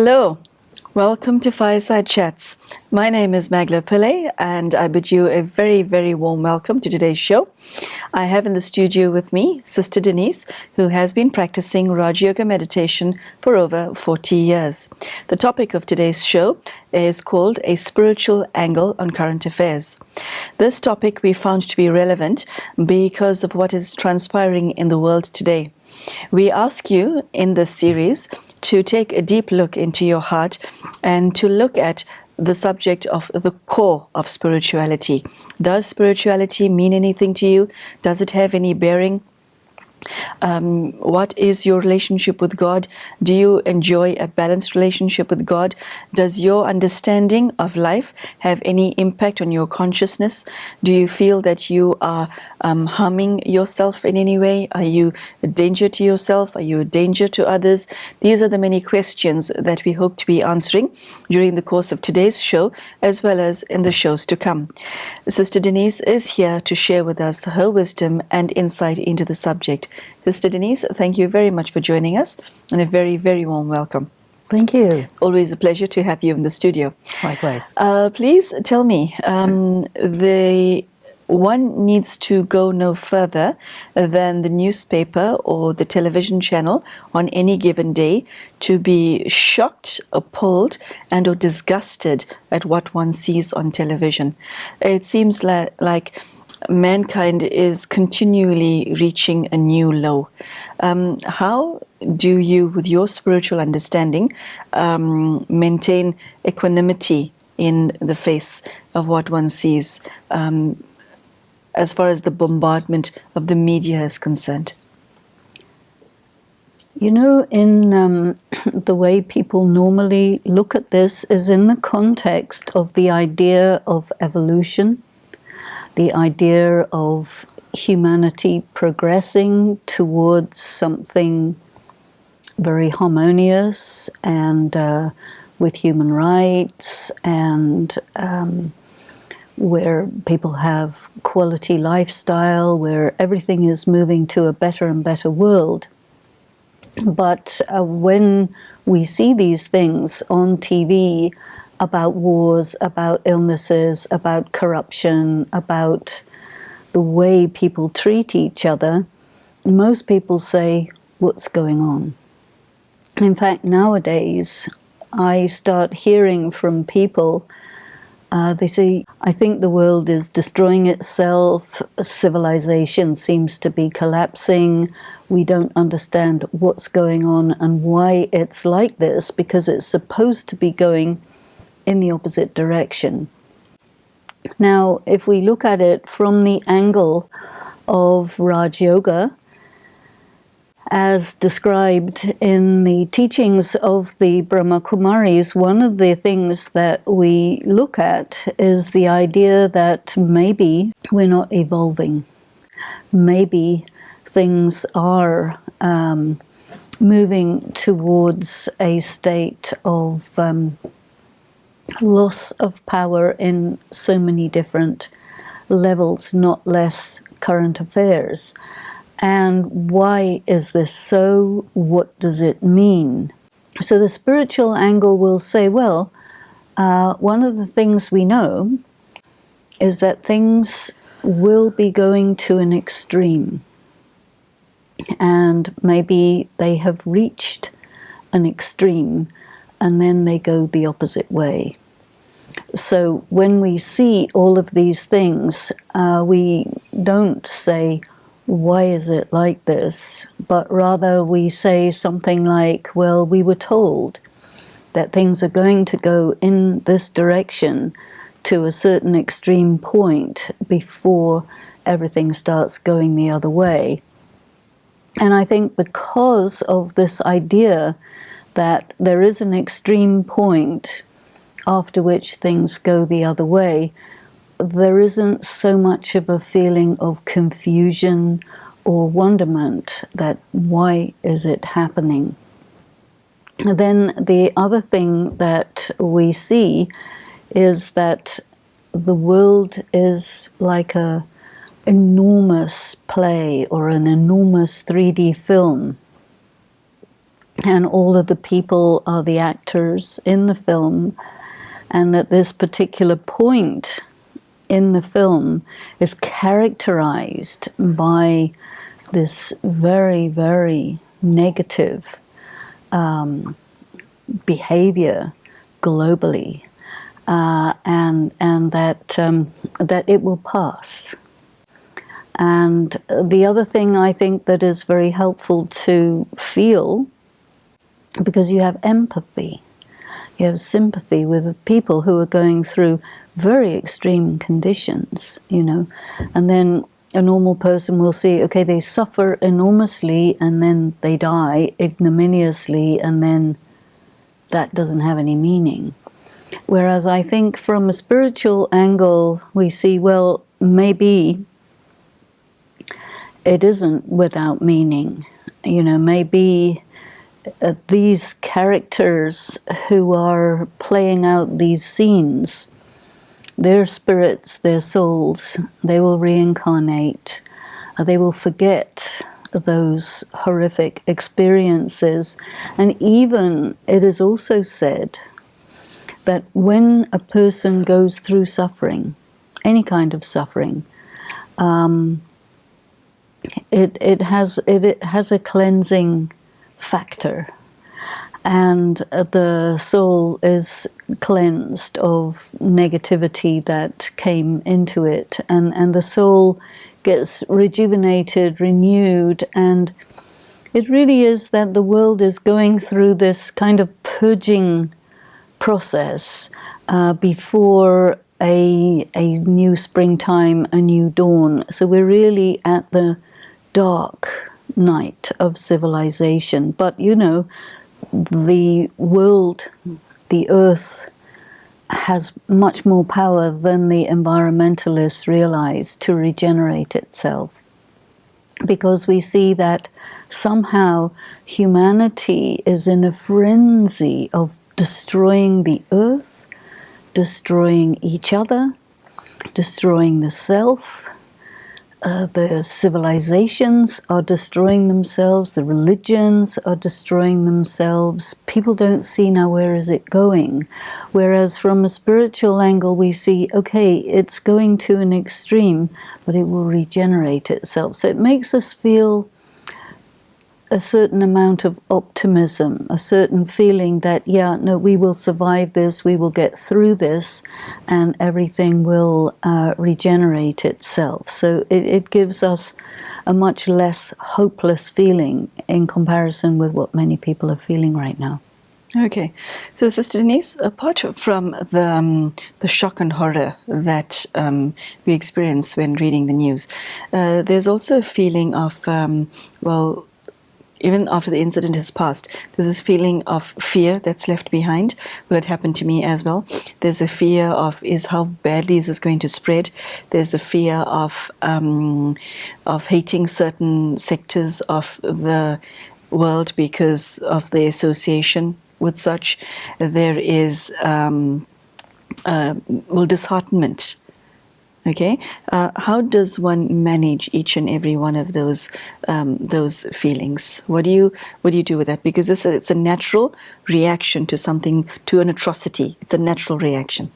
Hello, welcome to Fireside Chats. My name is Magla Pillai and I bid you a very, very warm welcome to today's show. I have in the studio with me Sister Denise, who has been practicing Raj Yoga meditation for over 40 years. The topic of today's show is called A Spiritual Angle on Current Affairs. This topic we found to be relevant because of what is transpiring in the world today. We ask you in this series to take a deep look into your heart and to look at the subject of the core of spirituality. Does spirituality mean anything to you? Does it have any bearing? What is your relationship with God? Do you enjoy a balanced relationship with God? Does your understanding of life have any impact on your consciousness? Do you feel that you are harming yourself in any way? Are you a danger to yourself? Are you a danger to others? These are the many questions that we hope to be answering during the course of today's show, as well as in the shows to come. Sister Denise is here to share with us her wisdom and insight into the subject. Sister Denise, thank you very much for joining us, and a very, very warm welcome. Thank you. Always a pleasure to have you in the studio. Likewise. Please tell me, one needs to go no further than the newspaper or the television channel on any given day to be shocked, appalled, and or disgusted at what one sees on television. It seems like mankind is continually reaching a new low. How do you, with your spiritual understanding, maintain equanimity in the face of what one sees, as far as the bombardment of the media is concerned? You know, in the way people normally look at this is in the context of the idea of evolution, the idea of humanity progressing towards something very harmonious and with human rights and where people have quality lifestyle, where everything is moving to a better and better world. But when we see these things on TV about wars, about illnesses, about corruption, about the way people treat each other, most people say, what's going on? In fact, nowadays, I start hearing from people, they say, I think the world is destroying itself, civilization seems to be collapsing, we don't understand what's going on and why it's like this, because it's supposed to be going in the opposite direction. Now, if we look at it from the angle of Raj Yoga, as described in the teachings of the Brahma Kumaris, one of the things that we look at is the idea that maybe we're not evolving. Maybe things are moving towards a state of loss of power in so many different levels, not less current affairs. And why is this so? What does it mean? So the spiritual angle will say, well, one of the things we know is that things will be going to an extreme. And maybe they have reached an extreme and then they go the opposite way. So when we see all of these things, we don't say, why is it like this? But rather we say something like, well, we were told that things are going to go in this direction to a certain extreme point before everything starts going the other way. And I think because of this idea that there is an extreme point after which things go the other way, there isn't so much of a feeling of confusion or wonderment that why is it happening? And then the other thing that we see is that the world is like a enormous play or an enormous 3D film. and all of the people are the actors in the film, and at this particular point in the film is characterized by this very, very negative behavior globally, and that it will pass. And the other thing I think that is very helpful to feel, because you have empathy, you have sympathy with people who are going through very extreme conditions, you know, and then a normal person will see, okay, they suffer enormously and then they die ignominiously, and then that doesn't have any meaning. Whereas I think from a spiritual angle, we see, well, maybe it isn't without meaning. You know, maybe these characters who are playing out these scenes, their spirits, their souls, they will reincarnate. They will forget those horrific experiences. And even it is also said that when a person goes through suffering, any kind of suffering, it has a cleansing factor, and the soul is cleansed of negativity that came into it, and the soul gets rejuvenated, renewed, and it really is that the world is going through this kind of purging process before a new springtime, a new dawn. So we're really at the dark night of civilization. But you know, the world, the earth, has much more power than the environmentalists realize to regenerate itself. Because we see that somehow humanity is in a frenzy of destroying the earth, destroying each other, destroying the self. The civilizations are destroying themselves, the religions are destroying themselves. People don't see now where is it going. Whereas from a spiritual angle we see, okay, it's going to an extreme, but it will regenerate itself. So it makes us feel a certain amount of optimism, a certain feeling that, yeah, no, we will survive this, we will get through this, and everything will regenerate itself. So it gives us a much less hopeless feeling in comparison with what many people are feeling right now. Okay, so Sister Denise, apart from the shock and horror that we experience when reading the news, there's also a feeling of, well, even after the incident has passed, there's this feeling of fear that's left behind. Well, it happened to me as well. There's a fear of, is how badly is this going to spread? There's the fear of hating certain sectors of the world because of the association with such. There is disheartenment. Okay, how does one manage each and every one of those feelings? What do you do with that? Because it's a natural reaction to something, to an atrocity. It's a natural reaction.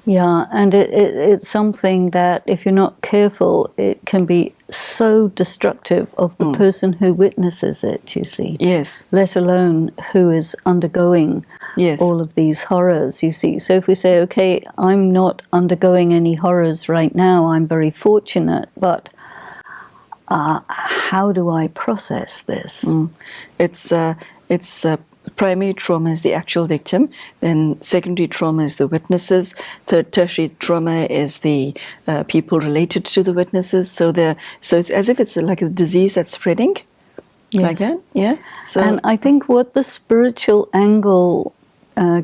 Yeah, and it's something that if you're not careful, it can be so destructive of the person who witnesses it, you see. Yes. Let alone who is undergoing all of these horrors, you see. So if we say, okay, I'm not undergoing any horrors right now, I'm very fortunate, but how do I process this? It's primary trauma is the actual victim, then secondary trauma is the witnesses, tertiary trauma is the people related to the witnesses. So it's as if it's like a disease that's spreading, like that. Yeah. So, and I think what the spiritual angle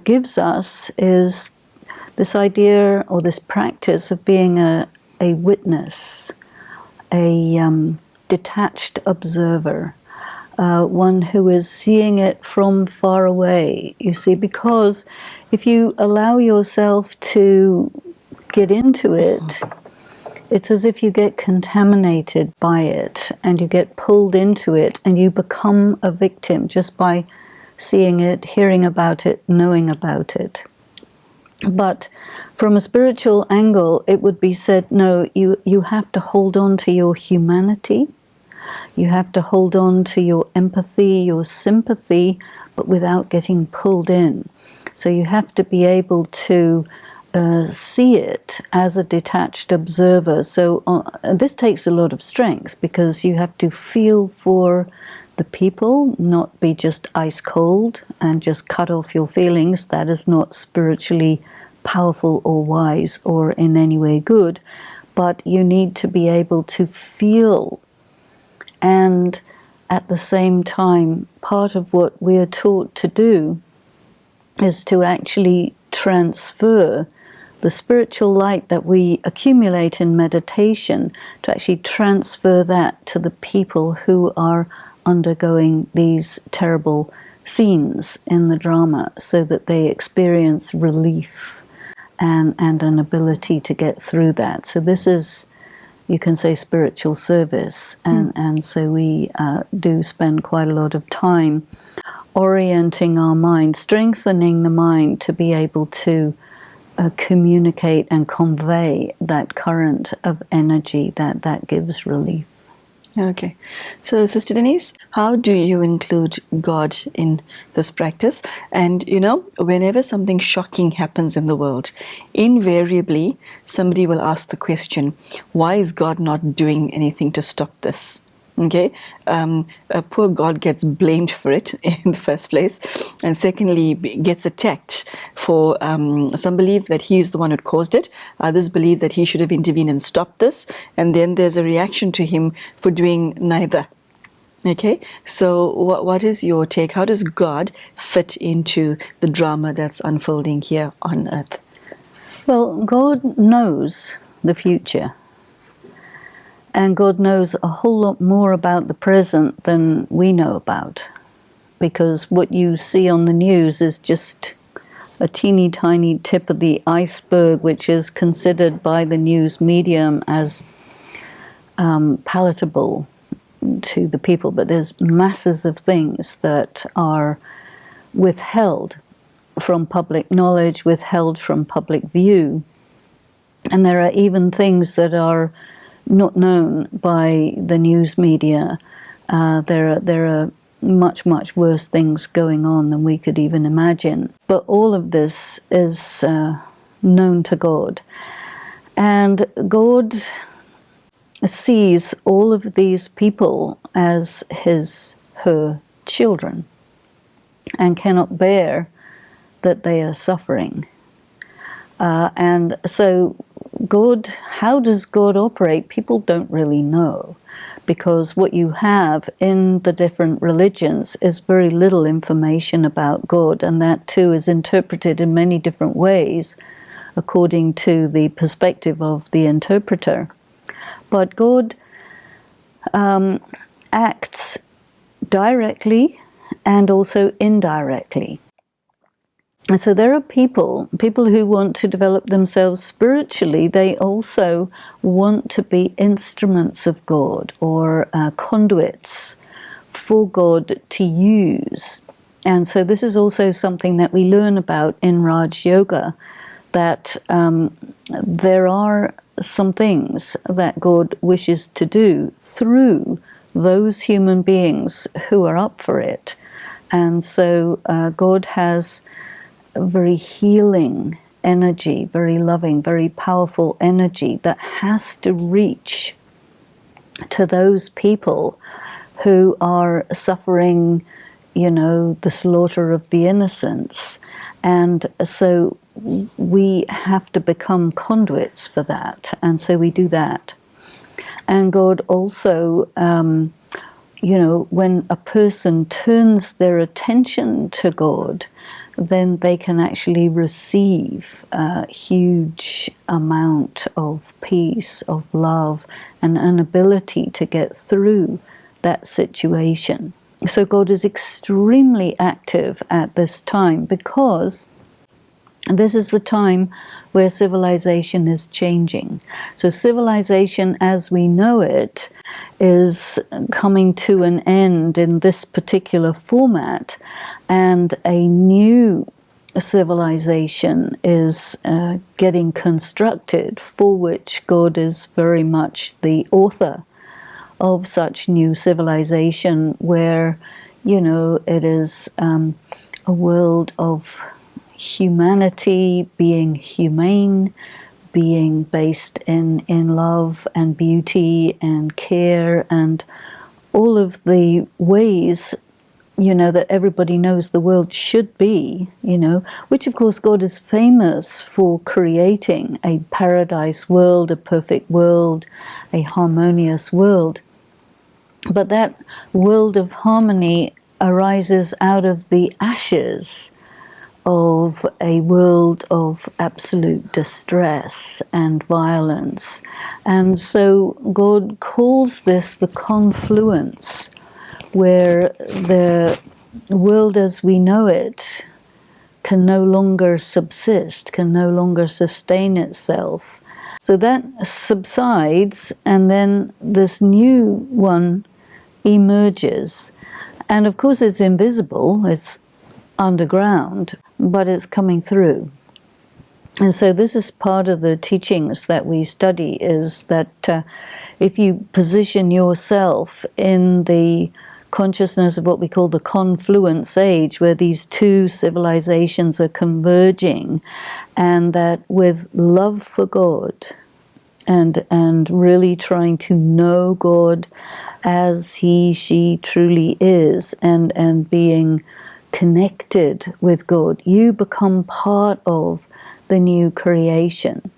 gives us is this idea or this practice of being a witness, a detached observer. One who is seeing it from far away, you see, because if you allow yourself to get into it, it's as if you get contaminated by it and you get pulled into it and you become a victim just by seeing it, hearing about it, knowing about it. But from a spiritual angle, it would be said, no, you have to hold on to your humanity. You have to hold on to your empathy, your sympathy, but without getting pulled in. So you have to be able to see it as a detached observer. So this takes a lot of strength, because you have to feel for the people, not be just ice cold and just cut off your feelings. That is not spiritually powerful or wise or in any way good. But you need to be able to feel, and at the same time, part of what we're taught to do is to actually transfer the spiritual light that we accumulate in meditation, to actually transfer that to the people who are undergoing these terrible scenes in the drama, so that they experience relief and an ability to get through that. So this is, you can say, spiritual service. And so we do spend quite a lot of time orienting our mind, strengthening the mind to be able to communicate and convey that current of energy that gives relief. Okay. So, Sister Denise, how do you include God in this practice? And, whenever something shocking happens in the world, invariably somebody will ask the question, why is God not doing anything to stop this? Okay, poor God gets blamed for it in the first place, and secondly gets attacked for some believe that he is the one who caused it, others believe that he should have intervened and stopped this, and then there's a reaction to him for doing neither. Okay, so what is your take? How does God fit into the drama that's unfolding here on earth? Well, God knows the future. And God knows a whole lot more about the present than we know about. Because what you see on the news is just a teeny tiny tip of the iceberg, which is considered by the news medium as palatable to the people. But there's masses of things that are withheld from public knowledge, withheld from public view. And there are even things that are not known by the news media. There are much, much worse things going on than we could even imagine. But all of this is known to God. And God sees all of these people as her children, and cannot bear that they are suffering. And so God, how does God operate? People don't really know, because what you have in the different religions is very little information about God, and that too is interpreted in many different ways according to the perspective of the interpreter. But God acts directly and also indirectly. And so there are people who want to develop themselves spiritually. They also want to be instruments of God, or conduits for God to use. And so this is also something that we learn about in Raj Yoga, that there are some things that God wishes to do through those human beings who are up for it. And so God has very healing energy, very loving, very powerful energy that has to reach to those people who are suffering, the slaughter of the innocents. And so we have to become conduits for that. And so we do that. And God also, when a person turns their attention to God, then they can actually receive a huge amount of peace, of love, and an ability to get through that situation. So God is extremely active at this time, because And this is the time where civilization is changing. So civilization as we know it is coming to an end in this particular format, and a new civilization is getting constructed, for which God is very much the author of such new civilization, where, you know, it is a world of humanity being humane, being based in love and beauty and care and all of the ways, you know, that everybody knows the world should be, you know, which of course God is famous for creating a paradise world, a perfect world, a harmonious world. But that world of harmony arises out of the ashes of a world of absolute distress and violence. And so God calls this the confluence, where the world as we know it can no longer subsist, can no longer sustain itself. So that subsides, and then this new one emerges. And of course it's invisible, it's underground, but it's coming through. And so this is part of the teachings that we study, is that if you position yourself in the consciousness of what we call the confluence age, where these two civilizations are converging, and that with love for God and really trying to know God as he, she truly is, and being connected with God, you become part of the new creation.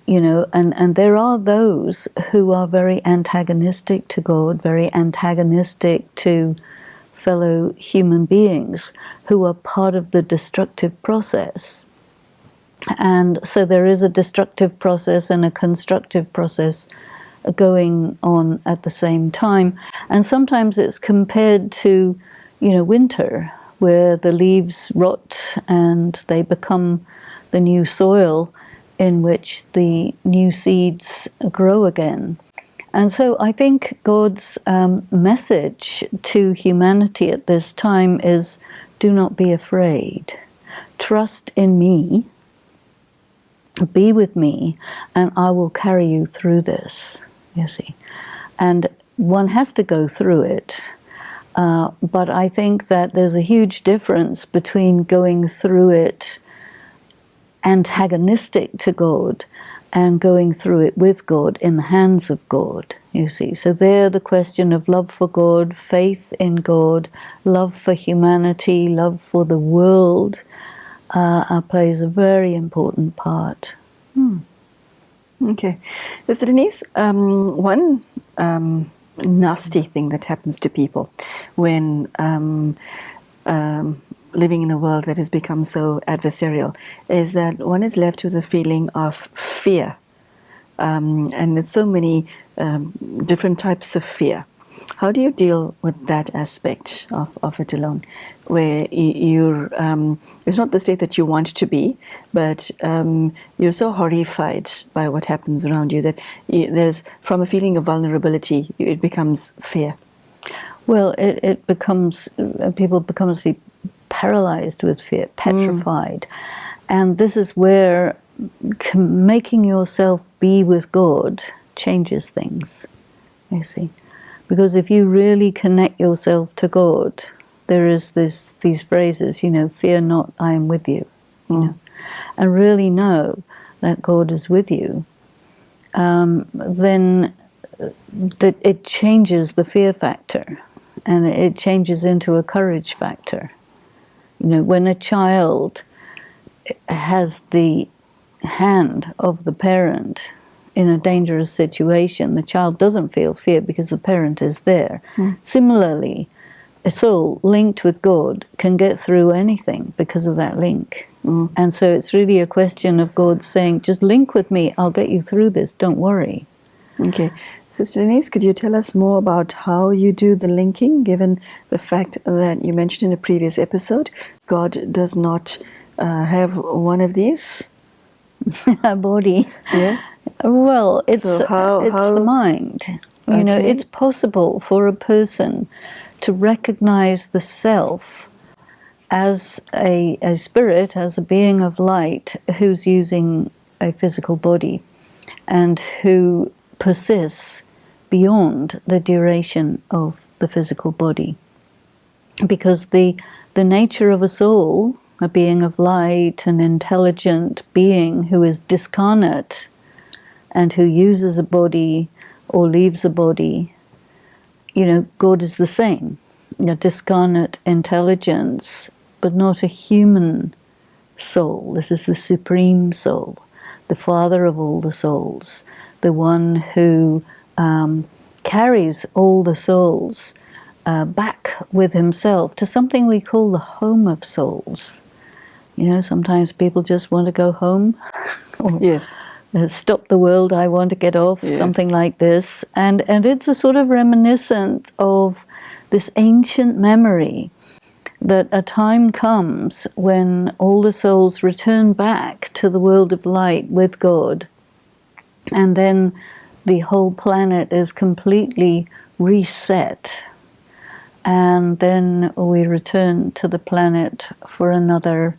You know, and there are those who are very antagonistic to God, very antagonistic to fellow human beings, who are part of the destructive process. And so there is a destructive process and a constructive process going on at the same time. And sometimes it's compared to, you know, winter, where the leaves rot and they become the new soil in which the new seeds grow again. And so I think God's message to humanity at this time is, do not be afraid. Trust in me, be with me, and I will carry you through this, you see. And one has to go through it. But I think that there's a huge difference between going through it antagonistic to God and going through it with God, in the hands of God, you see. So there the question of love for God, faith in God, love for humanity, love for the world plays a very important part. Okay. Sister Denise, one nasty thing that happens to people when living in a world that has become so adversarial is that one is left with a feeling of fear. And it's so many different types of fear. How do you deal with that aspect of it alone, where you're, it's not the state that you want to be, but you're so horrified by what happens around you that there's, from a feeling of vulnerability, it becomes fear? Well, it becomes, people become paralyzed with fear, petrified. And this is where making yourself be with God changes things, you see. Because if you really connect yourself to God, there is these phrases, you know, fear not, I am with you, you know, and really know that God is with you, then that it changes the fear factor, and it changes into a courage factor. You know, when a child has the hand of the parent in a dangerous situation, the child doesn't feel fear because the parent is there. Similarly, a soul linked with God can get through anything because of that link. And so it's really a question of God saying, just link with me, I'll get you through this, don't worry. Okay. Sister Denise, could you tell us more about how you do the linking, given the fact that you mentioned in a previous episode, God does not have one of these? A body. Yes. Well, it's So it's the mind. You know, Okay. it's possible for a person to recognize the self as a spirit, as a being of light who's using a physical body and who persists beyond the duration of the physical body. Because the nature of a soul, a being of light, an intelligent being who is discarnate and who uses a body or leaves a body, you know, God is the same. A discarnate intelligence, but not a human soul. This is the supreme soul, the father of all the souls, the one who carries all the souls back with himself to something we call the home of souls. You know, sometimes people just want to go home. Yes. Stop the world, I want to get off, Yes. something like this. And it's a sort of reminiscent of this ancient memory that a time comes when all the souls return back to the world of light with God. And then the whole planet is completely reset. And then we return to the planet for another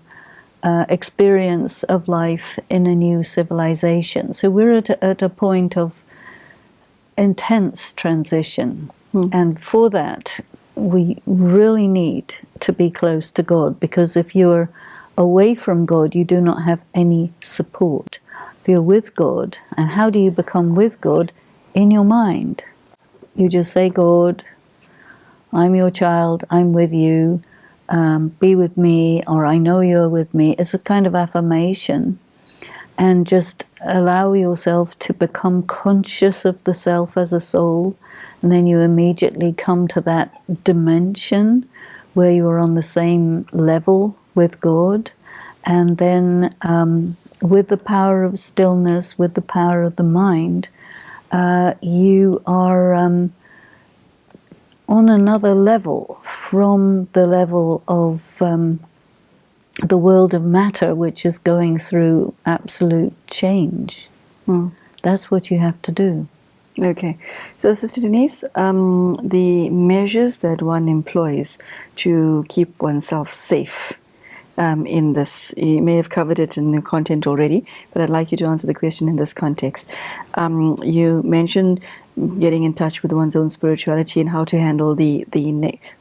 experience of life in a new civilization. So we're at a point of intense transition. And for that, we really need to be close to God, because if you're away from God, you do not have any support. If you're with God, and how do you become with God? In your mind. You just say, God, I'm your child, I'm with you, be with me, or I know you're with me. It's a kind of affirmation. And just allow yourself to become conscious of the self as a soul. And then you immediately come to that dimension where you are on the same level with God. And then with the power of stillness, with the power of the mind, you are on another level from the level of the world of matter, which is going through absolute change. That's what you have to do. Okay. So, Sister Denise, the measures that one employs to keep oneself safe in this, you may have covered it in the content already, but I'd like you to answer the question in this context. You mentioned getting in touch with one's own spirituality and how to handle the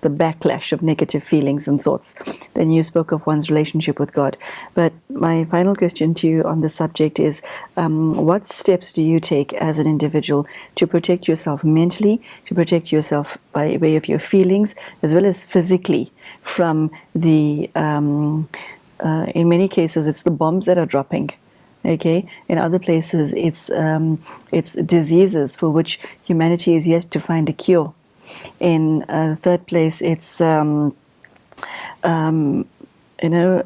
backlash of negative feelings and thoughts. Then you spoke of one's relationship with God. But my final question to you on the subject is, what steps do you take as an individual to protect yourself mentally, to protect yourself by way of your feelings, as well as physically, from the, in many cases, it's the bombs that are dropping. Okay, in other places, it's diseases for which humanity is yet to find a cure. In third place, it's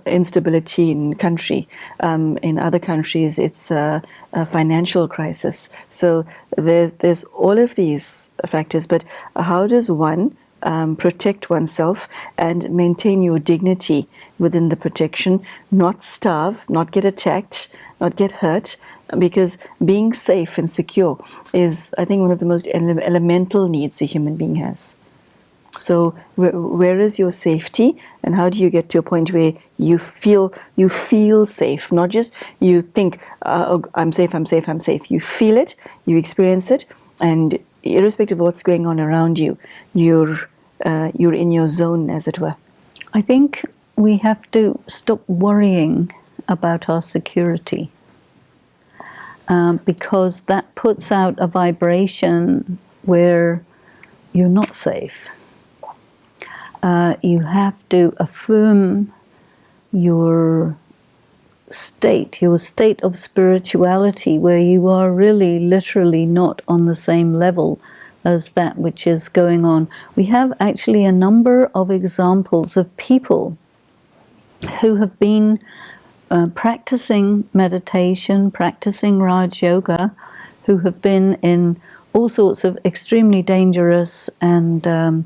instability in country. In other countries, it's a financial crisis. So there's all of these factors. But how does one protect oneself and maintain your dignity within the protection, not starve, not get attacked, not get hurt? Because being safe and secure is, I think, one of the most elemental needs a human being has. So where is your safety, and how do you get to a point where you feel safe? Not just you think, oh, I'm safe, I'm safe, I'm safe. You feel it, you experience it, and irrespective of what's going on around you, you're in your zone, as it were. I think we have to stop worrying about our security, because that puts out a vibration where you're not safe. You have to affirm your state of spirituality, where you are really literally not on the same level as that which is going on. We have actually a number of examples of people who have been practicing meditation, practicing Raj Yoga, who have been in all sorts of extremely dangerous and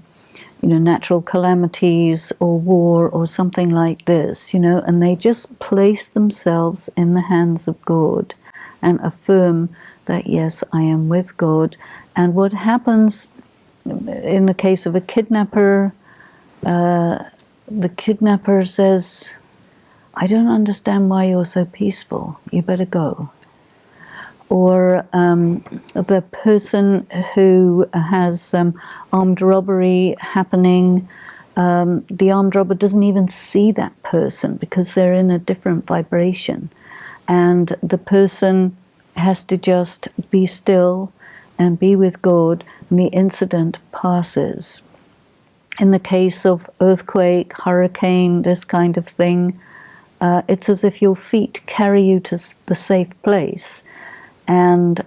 natural calamities or war or something like this, and they just place themselves in the hands of God and affirm that, yes, I am with God. And what happens in the case of a kidnapper, the kidnapper says, I don't understand why you're so peaceful. You better go. Or the person who has armed robbery happening, the armed robber doesn't even see that person because they're in a different vibration. And the person has to just be still and be with God, and the incident passes. In the case of earthquake, hurricane, this kind of thing, it's as if your feet carry you to the safe place. And,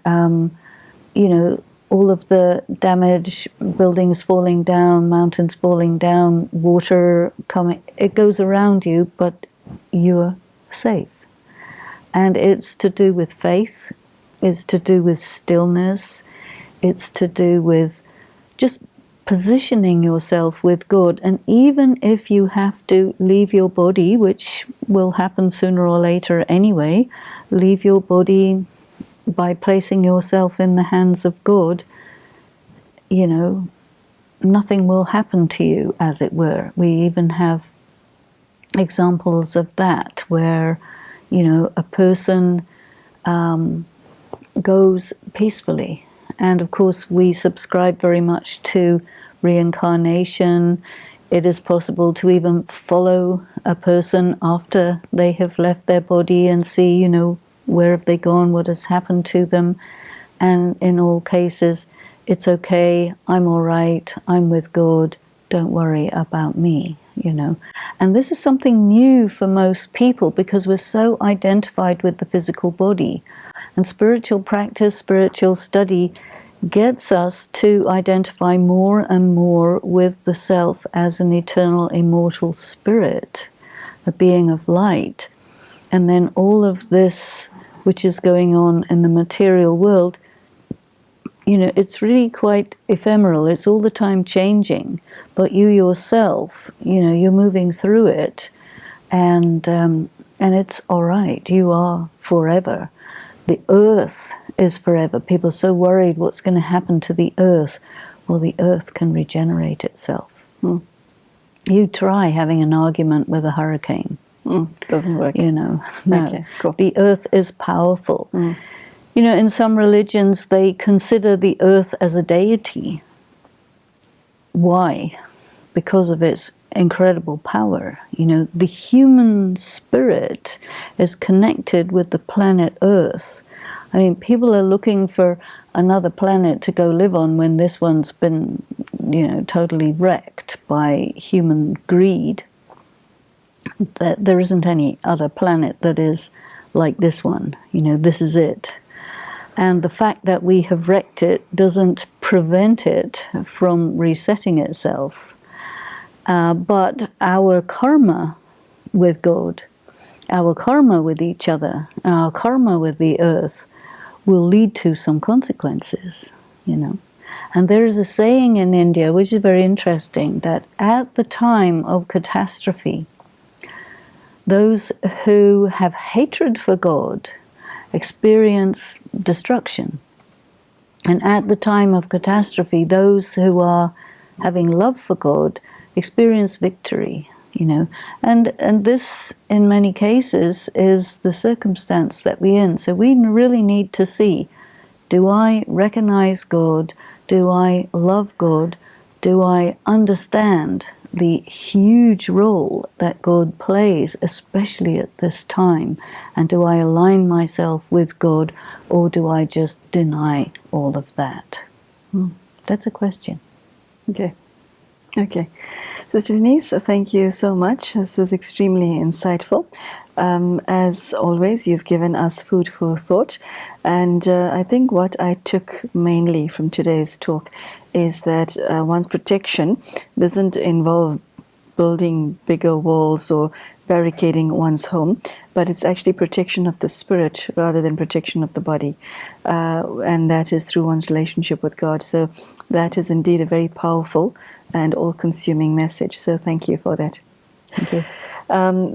all of the damage, buildings falling down, mountains falling down, water coming, it goes around you, but you're safe. And it's to do with faith, it's to do with stillness, it's to do with just positioning yourself with God. And even if you have to leave your body, which will happen sooner or later anyway, leave your body by placing yourself in the hands of God, nothing will happen to you, as it were. We even have examples of that where, a person goes peacefully. And of course, we subscribe very much to reincarnation. It is possible to even follow a person after they have left their body and see, where have they gone, what has happened to them. And in all cases, it's okay, I'm all right, I'm with God, don't worry about me, And this is something new for most people because we're so identified with the physical body. And spiritual practice, spiritual study gets us to identify more and more with the self as an eternal, immortal spirit, a being of light. And then all of this, which is going on in the material world, it's really quite ephemeral. It's all the time changing. But you yourself, you're moving through it. And it's all right. You are forever. The earth is forever. People are so worried what's going to happen to the earth. Well, the earth can regenerate itself. You try having an argument with a hurricane. Doesn't work. No. Okay, cool. The earth is powerful. In some religions, they consider the earth as a deity. Why? Because of its incredible power. The human spirit is connected with the planet Earth. I mean, people are looking for another planet to go live on when this one's been, totally wrecked by human greed. That there isn't any other planet that is like this one. This is it. And the fact that we have wrecked it doesn't prevent it from resetting itself. But our karma with God, our karma with each other, our karma with the earth will lead to some consequences, And there is a saying in India, which is very interesting, that at the time of catastrophe, those who have hatred for God experience destruction. And at the time of catastrophe, those who are having love for God experience victory, And this, in many cases, is the circumstance that we're in. So we really need to see, do I recognize God? Do I love God? Do I understand the huge role that God plays, especially at this time? And do I align myself with God, or do I just deny all of that? That's a question. Okay. Sister Denise, thank you so much. This was extremely insightful. As always, you've given us food for thought. And I think what I took mainly from today's talk is that one's protection doesn't involve building bigger walls or barricading one's home, but it's actually protection of the spirit rather than protection of the body. And that is through one's relationship with God. So that is indeed a very powerful and all-consuming message. So thank you for that. Thank you.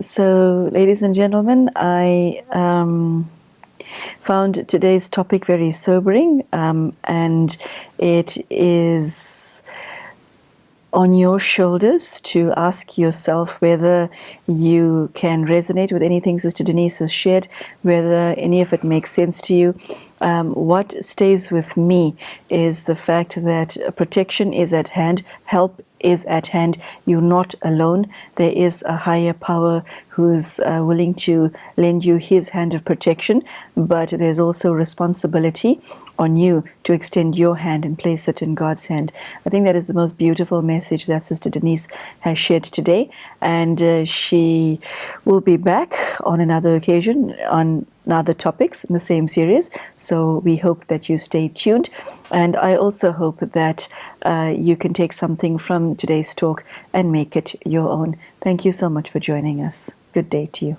So, ladies and gentlemen, I found today's topic very sobering, and it is on your shoulders to ask yourself whether you can resonate with anything Sister Denise has shared, whether any of it makes sense to you. What stays with me is the fact that protection is at hand, help is at hand. You're not alone. There is a higher power who's willing to lend you his hand of protection, but there's also responsibility on you to extend your hand and place it in God's hand. I think that is the most beautiful message that Sister Denise has shared today, and she will be back on another occasion on other topics in the same series. So we hope that you stay tuned, and I also hope that you can take something from today's talk and make it your own. Thank you so much for joining us. Good day to you.